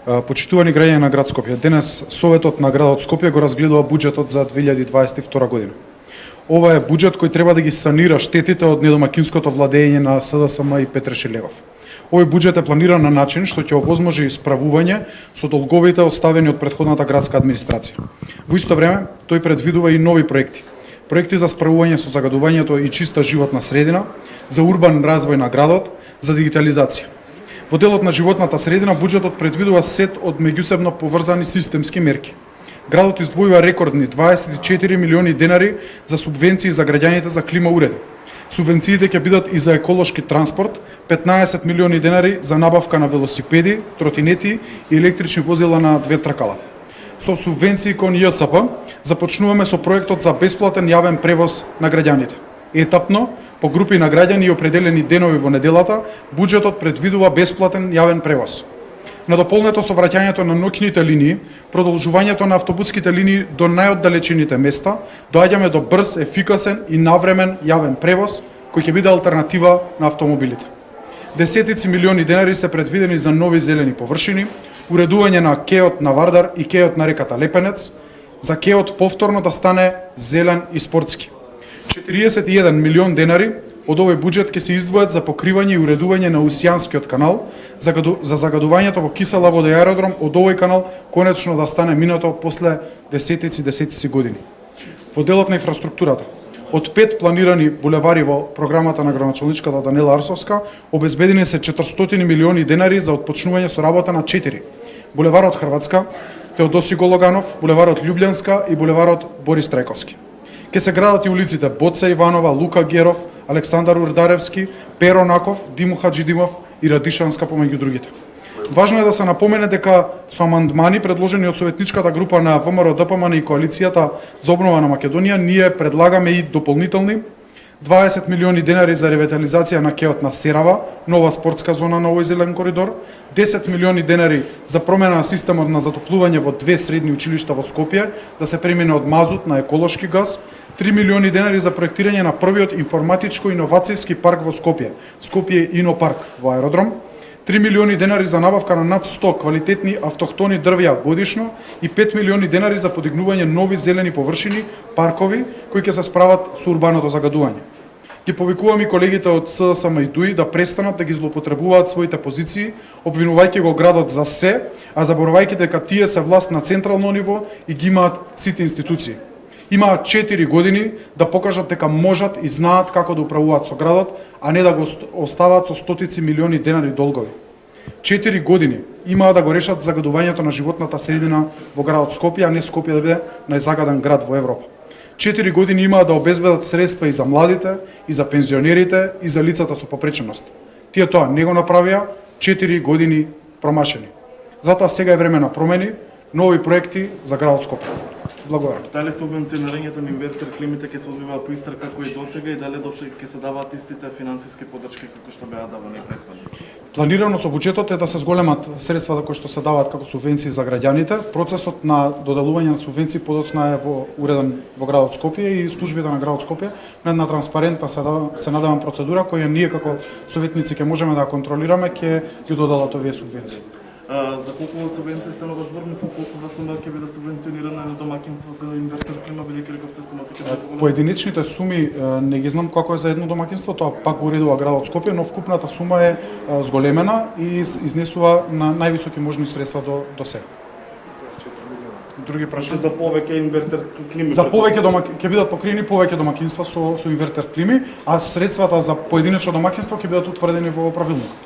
Почитувани граѓани на град Скопје, денес Советот на градот Скопје го разгледува буџетот за 2022 година. Ова е буџет кој треба да ги санира штетите од недомакинското владење на СДСМ и Петре Шилегов. Овој буџет е планиран на начин што ќе овозможи исправување со долговите оставени од претходната градска администрација. Во исто време, тој предвидува и нови проекти. Проекти за справување со загадувањето и чиста животна средина, за урбан развој на градот, за дигитализација. Во делот на животната средина, буџетот предвидува сет од меѓусебно поврзани системски мерки. Градот издвојува рекордни 24 милиони денари за субвенции за граѓаните за клима уреди. Субвенциите ќе бидат и за еколошки транспорт, 15 милиони денари за набавка на велосипеди, тротинети и електрични возила на две тркала. Со субвенции кон ЈСП започнуваме со проектот за бесплатен јавен превоз на граѓаните. Етапно, по групи на граѓани и определени денови во неделата, буџетот предвидува бесплатен јавен превоз. Надополнето со враќањето на ноќните линии, продолжувањето на автобуските линии до најоддалечените места, доаѓаме до брз, ефикасен и навремен јавен превоз кој ќе биде алтернатива на автомобилите. Десетици милиони денари се предвидени за нови зелени површини, уредување на кеот на Вардар и кеот на реката Лепенец, за кеот повторно да стане зелен и спортски. 41 милион денари од овој буџет ќе се издвојат за покривање и уредување на Усијанскиот канал, за загадувањето во кисела вода и аеродром од овој канал конечно да стане минато после десетици години. Во делот на инфраструктурата, од 5 планирани булевари во програмата на градоначалничката Даниела Арсовска, обезбедени се 400 милиони денари за отпочнување со работа на 4. Булеварот Хрватска, Теодоси Гологанов, булеварот Љубљанска и булеварот Борис Трајковски. Ке се градат и улиците Боца Иванова, Лука Геров, Александар Урдаревски, Перо Наков, Диму Хаджидимов и Радишанска помеѓу другите. Важно е да се напомене дека со амандмани предложени од советничката група на ВМРО ДПМН и коалицијата за обнова на Македонија, ние предлагаме и дополнителни 20 милиони денари за ревитализација на кеот на Серава, нова спортска зона на овој зелен коридор, 10 милиони денари за промена на системот на затоплување во 2 средни училишта во Скопје, да се премине од мазут на еколошки газ, 3 милиони денари за проектирање на првиот информатичко-иновацијски парк во Скопје, Скопје Инопарк во аеродром, 3 милиони денари за набавка на над 100 квалитетни автохтони дрвја годишно и 5 милиони денари за подигнување нови зелени површини, паркови, кои ќе се справат со урбаното загадување. Ги повикувам и колегите од СДСМ и ДУИ да престанат да ги злоупотребуваат своите позиции, обвинувајќи го градот за се, а заборавајќи дека тие се власт на централно ниво и ги имаат сите институции. Имаат 4 години да покажат дека можат и знаат како да управуваат со градот, а не да го оставаат со стотици милиони денари долгови. 4 години имаат да го решат загадувањето на животната средина во градот Скопје, а не Скопје да биде најзагадан град во Европа. 4 години имаат да обезбедат средства и за младите, и за пензионерите, и за лицата со попреченост. Тие тоа не го направија, 4 години промашени. Затоа сега е време на промени, нови проекти за градот Скопје. Благодарам. Дали субвенционирањето на инвертер климите ќе се одвива по иста како и досега и дали ќе се даваат истите финансиски подршки како што беа давани претходно? Планирано со буџетот е да се зголемат средствата кои што се даваат како субвенции за граѓаните. Процесот на доделување на субвенции подоцна е уреден во градот Скопје и службите на градот Скопје на една транспарентна се надевам процедура која ние како советници ќе можеме да контролираме, ќе ги доделат овие субвенции. За колку субвенции станува збор, мислам колку сума ќе биде субвенционирана на домаќинство за инвертер клима, бидејќи рековте сумата ќе биде поединечните суми не ги знам како е за едно домаќинство, тоа пак го уредува градот Скопје, но вкупната сума е зголемена и изнесува на највисоки можни средства до сега. Други прашања? За повеќе инвертер клими. За повеќе ќе бидат покриени повеќе домаќинства со инвертер клими, а средствата за поединечно домаќинство ќе бидат утврдени во правилник.